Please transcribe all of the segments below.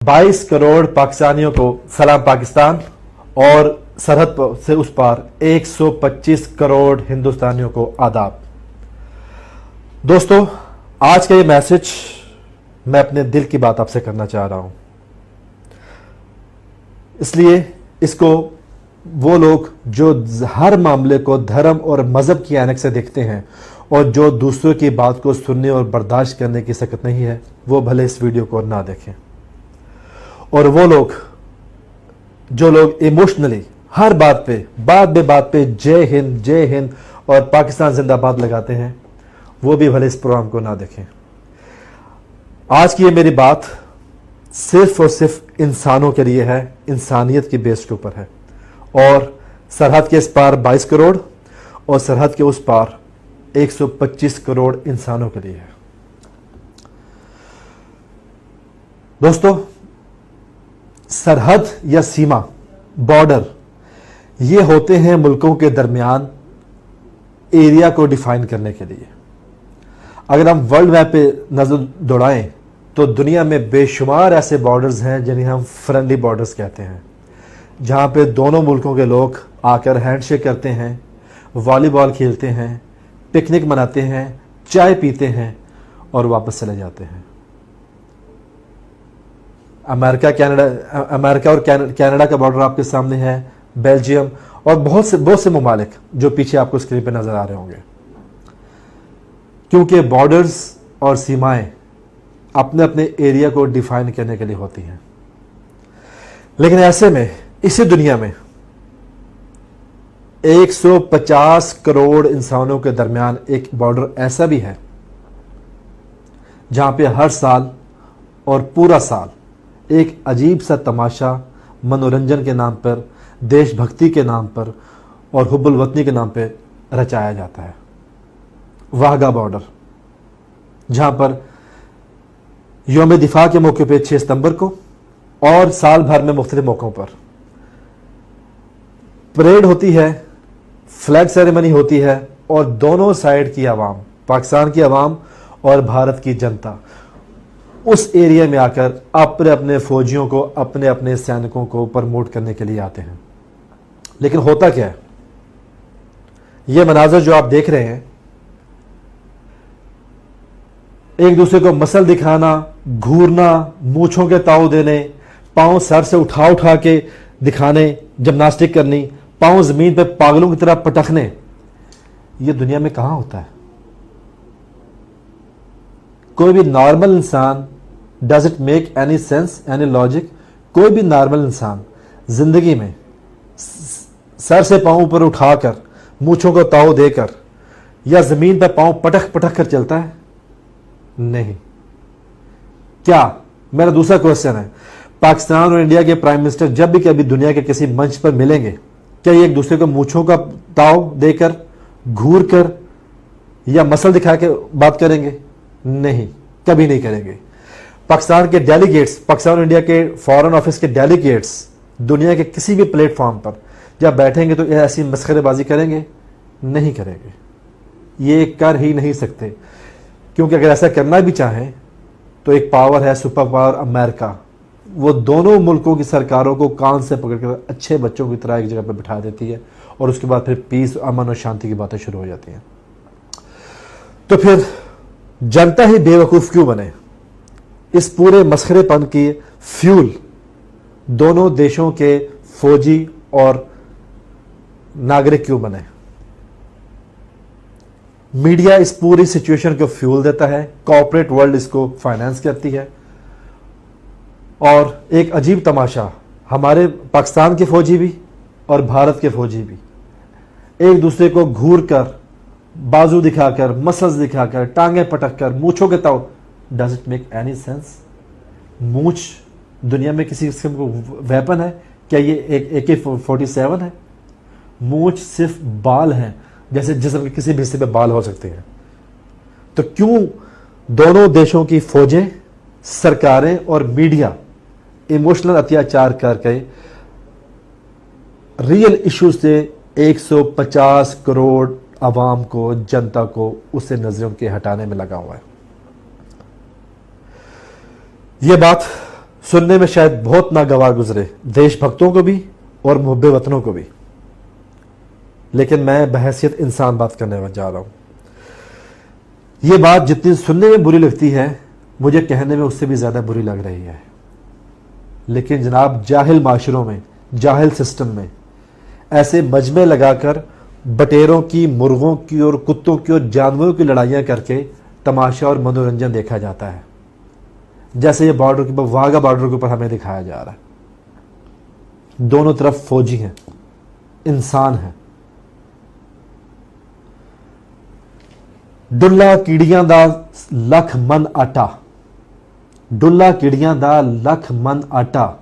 22 करोड़ पाकिस्तानियों को सलाम पाकिस्तान और सरहद से उस पार 125 करोड़ हिंदुस्तानियों को आदाब। दोस्तों, आज का ये मैसेज मैं अपने दिल की बात आपसे करना चाह रहा हूं, इसलिए इसको वो लोग जो हर मामले को धर्म और मजहब की ऐनक से देखते हैं और जो दूसरों की बात को सुनने और बर्दाश्त करने की सकत नहीं है, वो भले इस वीडियो को ना देखें। और वो लोग जो लोग इमोशनली हर बात पे जय हिंद और पाकिस्तान जिंदाबाद लगाते हैं, वो भी भले इस प्रोग्राम को ना देखें। आज की ये मेरी बात सिर्फ और सिर्फ इंसानों के लिए है, इंसानियत की बेस के ऊपर है। और सरहद के इस पार 22 करोड़ और सरहद के उस पार 125 करोड़ इंसानों के लिए है। दोस्तों, सरहद या सीमा, बॉर्डर, ये होते हैं मुल्कों के दरमियान एरिया को डिफाइन करने के लिए। अगर हम वर्ल्ड मैप पे नजर दौड़ाएं तो दुनिया में बेशुमार ऐसे बॉर्डर्स हैं जिन्हें हम फ्रेंडली बॉर्डर्स कहते हैं, जहां पे दोनों मुल्कों के लोग आकर हैंडशेक करते हैं, वॉलीबॉल खेलते हैं, पिकनिक मनाते हैं, चाय पीते हैं और वापस चले जाते हैं। अमेरिका और कनाडा का बॉर्डर आपके सामने है, बेल्जियम और बहुत से ममालिक जो पीछे आपको स्क्रीन पे नजर आ रहे होंगे। क्योंकि बॉर्डर्स और सीमाएं अपने अपने एरिया को डिफाइन करने के लिए होती हैं। लेकिन ऐसे में इसी दुनिया में 150 करोड़ इंसानों के दरमियान एक बॉर्डर ऐसा भी है जहां पे हर साल और पूरा साल एक अजीब सा तमाशा मनोरंजन के नाम पर, देशभक्ति के नाम पर और हुब्बुल वतनी के नाम पर रचाया जाता है। वाघा बॉर्डर, जहां पर यौम दिफा के मौके पे 6 सितंबर को और साल भर में मुख्तलिफ मौकों पर परेड होती है, फ्लैग सेरेमनी होती है और दोनों साइड की आवाम, पाकिस्तान की आवाम और भारत की जनता, उस एरिया में आकर अपने अपने फौजियों को, अपने अपने सैनिकों को प्रमोट करने के लिए आते हैं। लेकिन होता क्या है, यह मनाजर जो आप देख रहे हैं, एक दूसरे को मसल दिखाना, घूरना, मूंछों के ताव देने, पांव सर से उठा के दिखाने, जिम्नास्टिक करनी, पांव जमीन पे पागलों की तरह पटकने, यह दुनिया में कहां होता है? कोई भी नॉर्मल इंसान, does it make any sense, any logic? कोई भी नॉर्मल इंसान जिंदगी में सर से पांव ऊपर उठाकर, मूंछों को ताव देकर या जमीन पर पांव पटक कर चलता है? नहीं। क्या, मेरा दूसरा क्वेश्चन है, पाकिस्तान और इंडिया के प्राइम मिनिस्टर जब भी कभी दुनिया के किसी मंच पर मिलेंगे, क्या ये एक दूसरे को मूंछों का ताव देकर, घूर कर या मसल दिखा के बात करेंगे? नहीं, कभी नहीं करेंगे। पाकिस्तान के डेलीगेट्स, पाकिस्तान और इंडिया के फॉरेन ऑफिस के डेलीगेट्स दुनिया के किसी भी प्लेटफॉर्म पर जब बैठेंगे तो ऐसी मस्खरेबाजी करेंगे? नहीं करेंगे। ये कर ही नहीं सकते, क्योंकि अगर ऐसा करना भी चाहें तो एक पावर है, सुपर पावर अमेरिका। वो दोनों मुल्कों की सरकारों को कान से पकड़कर अच्छे बच्चों की तरह एक जगह पर बिठा देती है और उसके बाद फिर पीस, अमन और शांति की बातें शुरू हो जाती हैं। तो फिर जनता ही बेवकूफ क्यों बने? इस पूरे मसखरेपन की फ्यूल दोनों देशों के फौजी और नागरिक क्यों बने? मीडिया इस पूरी सिचुएशन को फ्यूल देता है, कॉर्पोरेट वर्ल्ड इसको फाइनेंस करती है। और एक अजीब तमाशा, हमारे पाकिस्तान के फौजी भी और भारत के फौजी भी एक दूसरे को घूर कर, बाजू दिखाकर, मसल्स दिखाकर, टांगे पटक कर, मूंछों के ताव, does it make any sense? मूंछ दुनिया में किसी किस्म का वेपन है क्या? ये एक AK-47 है? मूंछ सिर्फ बाल हैं, जैसे जिस्म के किसी भी हिस्से पे बाल हो सकते हैं। तो क्यों दोनों देशों की फौजें, सरकारें और मीडिया इमोशनल अत्याचार करके रियल इश्यूज से 150 करोड़ आवाम को, जनता को उससे नजरों के हटाने में लगा हुआ है? यह बात सुनने में शायद बहुत नागवार गुजरे देशभक्तों को भी और मुहब्बे वतनों को भी, लेकिन मैं बहैसियत इंसान बात करने जा रहा हूं। यह बात जितनी सुनने में बुरी लगती है, मुझे कहने में उससे भी ज्यादा बुरी लग रही है। लेकिन जनाब, जाहिल माशरों में, जाहिल सिस्टम में ऐसे मजमे लगाकर बटेरों की, मुर्गों की और कुत्तों की और जानवरों की लड़ाइयां करके तमाशा और मनोरंजन देखा जाता है, जैसे ये बॉर्डर के ऊपर, वाघा बॉर्डर के ऊपर हमें दिखाया जा रहा है। दोनों तरफ फौजी हैं, इंसान हैं। डुल्ला कीड़ियां दा लख मन आटा, डुल्ला कीड़ियां दा लख मन आटा,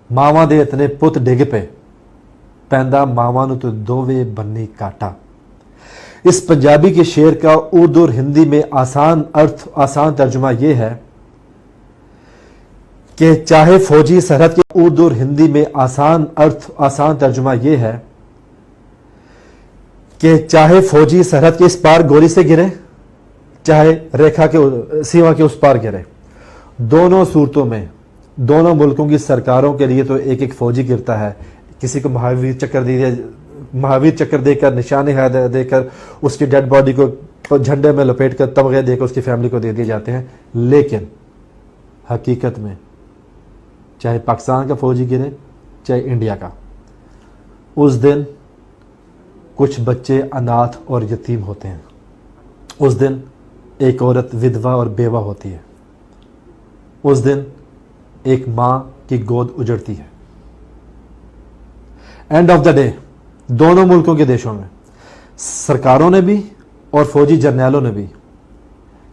मावां दे इतने पुत डिग पे, पैंदा मावां नूं तो दोवे बन्नी काटा। इस पंजाबी के शेर का उर्दू और हिंदी में आसान अर्थ, आसान तर्जुमा यह है कि चाहे फौजी सरहद के, उर्दू और हिंदी में आसान अर्थ, आसान तर्जुमा यह है कि चाहे फौजी सरहद के इस पार गोली से गिरे, चाहे रेखा के, सीमा के उस पार गिरे, दोनों सूरतों में दोनों मुल्कों की सरकारों के लिए तो एक एक फौजी गिरता है। किसी को महावीर चक्र दे दिया, महावीर चक्र देकर, निशाने देकर, उसकी डेड बॉडी को झंडे में लपेट कर तमगे देकर उसकी फैमिली को दे दिए जाते हैं। लेकिन हकीकत में चाहे पाकिस्तान का फौजी गिरे, चाहे इंडिया का, उस दिन कुछ बच्चे अनाथ और यतीम होते हैं। उस दिन एक औरत विधवा और बेवा होती है। उस दिन एक मां की गोद उजड़ती है। एंड ऑफ द डे दोनों मुल्कों के देशों में सरकारों ने भी और फौजी जर्नैलों ने भी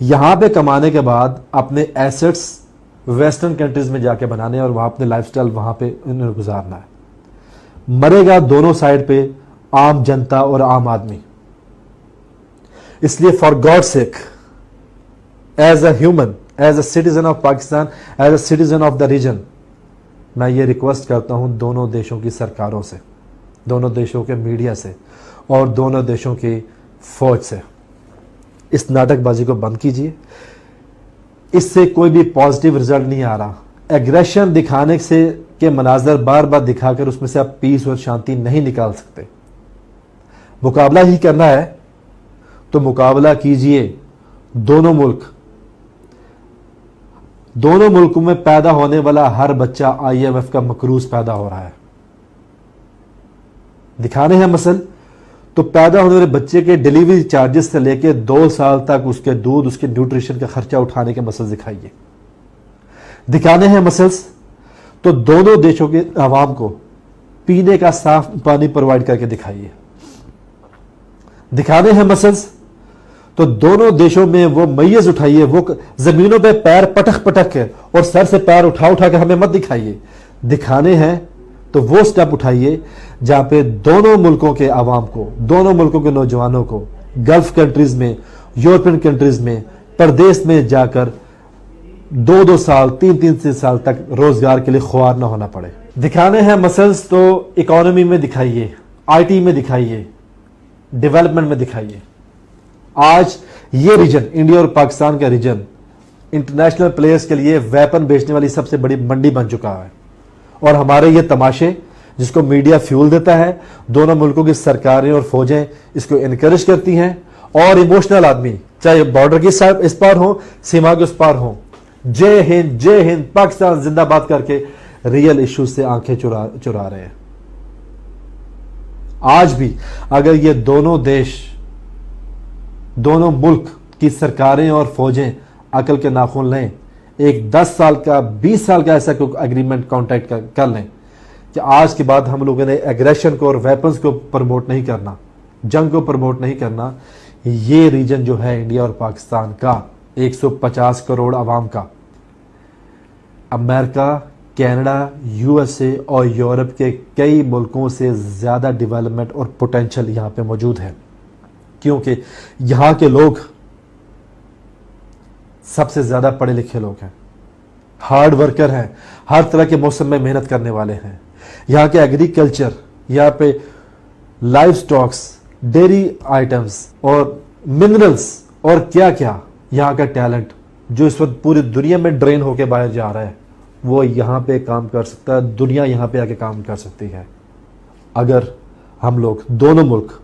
यहां पे कमाने के बाद अपने एसेट्स वेस्टर्न कंट्रीज में जाके बनाने और वहां अपने लाइफस्टाइल वहां पे उन्हें गुजारना है। मरेगा दोनों साइड पे आम जनता और आम आदमी। इसलिए for God sake, as a human, as a citizen of Pakistan, as a citizen of the region, मैं ये रिक्वेस्ट करता हूं दोनों देशों की सरकारों से, दोनों देशों के मीडिया से और दोनों देशों की फौज से, इस नाटकबाजी को बंद कीजिए। इससे कोई भी पॉजिटिव रिजल्ट नहीं आ रहा। एग्रेशन दिखाने से के मनाजर बार बार दिखाकर उसमें से आप पीस और शांति नहीं निकाल सकते। मुकाबला ही करना है तो मुकाबला कीजिए। दोनों मुल्कों में पैदा होने वाला हर बच्चा IMF का मकरूज पैदा हो रहा है। दिखाने हैं मसल तो पैदा होने वाले बच्चे के डिलीवरी चार्जेस से लेकर 2 साल तक उसके दूध, उसके न्यूट्रिशन का खर्चा उठाने के मसल दिखाइए। दिखाने हैं मसल्स तो दोनों देशों के आवाम को पीने का साफ पानी प्रोवाइड करके दिखाइए। दिखाने हैं मसल्स तो दोनों देशों में वो मैयज उठाइए, वो जमीनों पे पैर पटक पटक के और सर से पैर उठा उठा के हमें मत दिखाइए। दिखाने हैं तो वो स्टेप उठाइए जहां पे दोनों मुल्कों के आवाम को, दोनों मुल्कों के नौजवानों को गल्फ कंट्रीज में, यूरोपियन कंट्रीज में, परदेश में जाकर 2-2 साल, 3-3 साल तक रोजगार के लिए ख्वार ना होना पड़े। दिखाने हैं मसल्स तो इकोनॉमी में दिखाइए, IT में दिखाइए, डेवलपमेंट में दिखाइए। आज ये रीजन, इंडिया और पाकिस्तान का रीजन, इंटरनेशनल प्लेयर्स के लिए वेपन बेचने वाली सबसे बड़ी मंडी बन चुका है। और हमारे ये तमाशे जिसको मीडिया फ्यूल देता है, दोनों मुल्कों की सरकारें और फौजें इसको इनकरेज करती हैं। और इमोशनल आदमी, चाहे बॉर्डर की साइड इस पार हो, सीमा के उस पार हो, जय हिंद पाकिस्तान जिंदाबाद करके रियल इश्यूज से आंखें चुरा रहे हैं। आज भी अगर ये दोनों देश, दोनों मुल्क की सरकारें और फौजें अकल के नाखून लें, एक 10 साल का, 20 साल का ऐसा कोई एग्रीमेंट कॉन्ट्रैक्ट कर लें कि आज के बाद हम लोगों ने एग्रेशन को और वेपन्स को प्रमोट नहीं करना, जंग को प्रमोट नहीं करना। ये रीजन जो है इंडिया और पाकिस्तान का, 150 करोड़ आवाम का, अमेरिका, कनाडा, USA और यूरोप के कई मुल्कों से ज्यादा डेवलपमेंट और पोटेंशियल यहां पे मौजूद है, क्योंकि यहां के लोग सबसे ज्यादा पढ़े लिखे लोग हैं, हार्ड वर्कर हैं, हर तरह के मौसम में मेहनत करने वाले हैं। यहाँ के एग्रीकल्चर, यहाँ पे लाइव स्टॉक्स, डेयरी आइटम्स और मिनरल्स और क्या क्या, यहाँ का टैलेंट जो इस वक्त पूरी दुनिया में ड्रेन होके बाहर जा रहा है, वो यहाँ पे काम कर सकता है, दुनिया यहाँ पे आके काम कर सकती है, अगर हम लोग दोनों मुल्क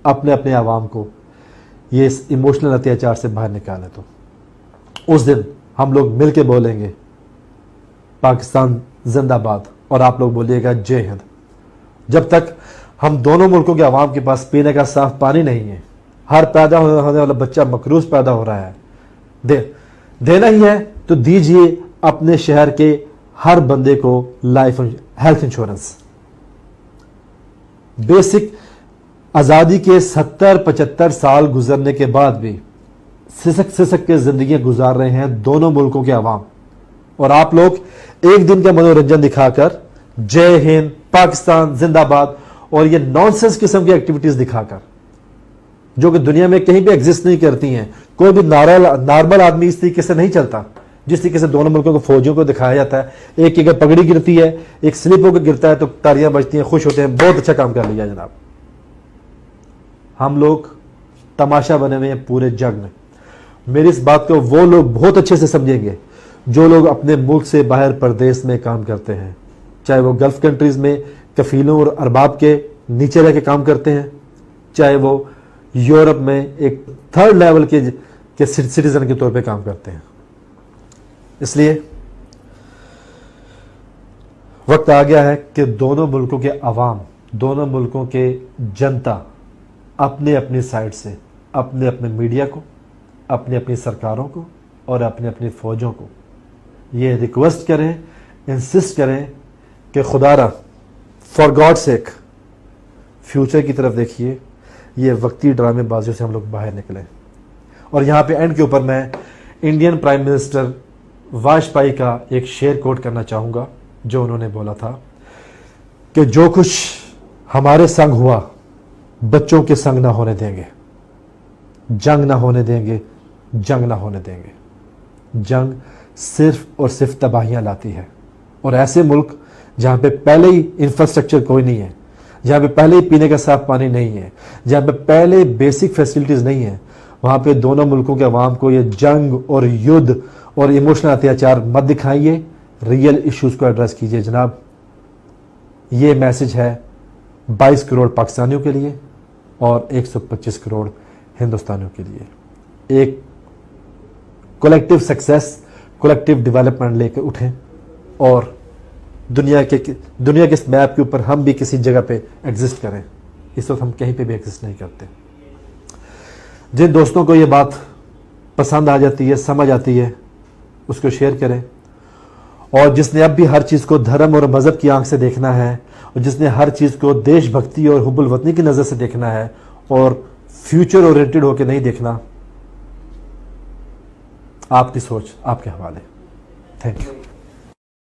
अपने अपने आवाम को ये इस इमोशनल अत्याचार से बाहर निकालें। तो उस दिन हम लोग मिल के बोलेंगे पाकिस्तान जिंदाबाद, और आप लोग बोलिएगा जय हिंद। जब तक हम दोनों मुल्कों के आवाम के पास पीने का साफ पानी नहीं है, हर पैदा होने वाला बच्चा मकरूज पैदा हो रहा है, देना ही है तो दीजिए अपने शहर के हर बंदे को लाइफ हेल्थ इंश्योरेंस। बेसिक आजादी के 70-75 साल गुजरने के बाद भी सिसक के जिंदगी गुजार रहे हैं दोनों मुल्कों के अवाम, और आप लोग एक दिन का मनोरंजन दिखाकर जय हिंद पाकिस्तान जिंदाबाद और ये नॉनसेंस किस्म की एक्टिविटीज दिखाकर, जो कि दुनिया में कहीं भी एग्जिस्ट नहीं करती हैं, कोई भी नॉर्मल आदमी इस तरीके से नहीं चलता जिस तरीके से दोनों मुल्कों को फौजियों को दिखाया जाता है। एक की अगर पगड़ी गिरती है, एक स्लिप होकर गिरता है तो तालियां बजती हैं, खुश होते हैं, बहुत अच्छा काम कर लिया जनाब। हम लोग तमाशा बने हुए हैं पूरे जग में। मेरी इस बात को वो लोग बहुत अच्छे से समझेंगे जो लोग अपने मुल्क से बाहर प्रदेश में काम करते हैं, चाहे वो गल्फ कंट्रीज में कफीलों और अरबाब के नीचे रह के काम करते हैं, चाहे वो यूरोप में एक थर्ड लेवल के सिटीजन के तौर पे काम करते हैं। इसलिए वक्त आ गया है कि दोनों मुल्कों के अवाम, दोनों मुल्कों के जनता अपने अपनी साइड से अपने अपने मीडिया को, अपनी अपनी सरकारों को और अपनी अपनी फौजों को ये रिक्वेस्ट करें, इंसिस्ट करें कि खुदारा फॉर गॉड सेक फ्यूचर की तरफ देखिए, ये वक्ती ड्रामेबाजियों से हम लोग बाहर निकलें। और यहाँ पे एंड के ऊपर मैं इंडियन प्राइम मिनिस्टर वाजपेयी का एक शेर कोट करना चाहूँगा, जो उन्होंने बोला था कि जो कुछ हमारे संग हुआ बच्चों के संग ना होने देंगे, जंग ना होने देंगे, जंग ना होने देंगे। जंग सिर्फ और सिर्फ तबाहियां लाती है, और ऐसे मुल्क जहां पे पहले ही इंफ्रास्ट्रक्चर कोई नहीं है, जहां पे पहले ही पीने का साफ पानी नहीं है, जहां पे पहले बेसिक फैसिलिटीज नहीं है, वहां पे दोनों मुल्कों के अवाम को ये जंग और युद्ध और इमोशनल अत्याचार मत दिखाइए, रियल इश्यूज को एड्रेस कीजिए जनाब। ये मैसेज है 22 करोड़ पाकिस्तानियों के लिए और 125 करोड़ हिंदुस्तानियों के लिए। एक कलेक्टिव सक्सेस, कलेक्टिव डेवलपमेंट लेकर उठें, और दुनिया के इस मैप के ऊपर हम भी किसी जगह पे एग्जिस्ट करें। इस वक्त हम कहीं पे भी एग्जिस्ट नहीं करते। जिन दोस्तों को ये बात पसंद आ जाती है, समझ आती है, उसको शेयर करें। और जिसने अब भी हर चीज़ को धर्म और मज़हब की आंख से देखना है, और जिसने हर चीज़ को देशभक्ति और हुब्बुल वतनी की नज़र से देखना है और फ्यूचर ओरिएंटेड होकर नहीं देखना, आपकी सोच आपके हवाले। Thank you.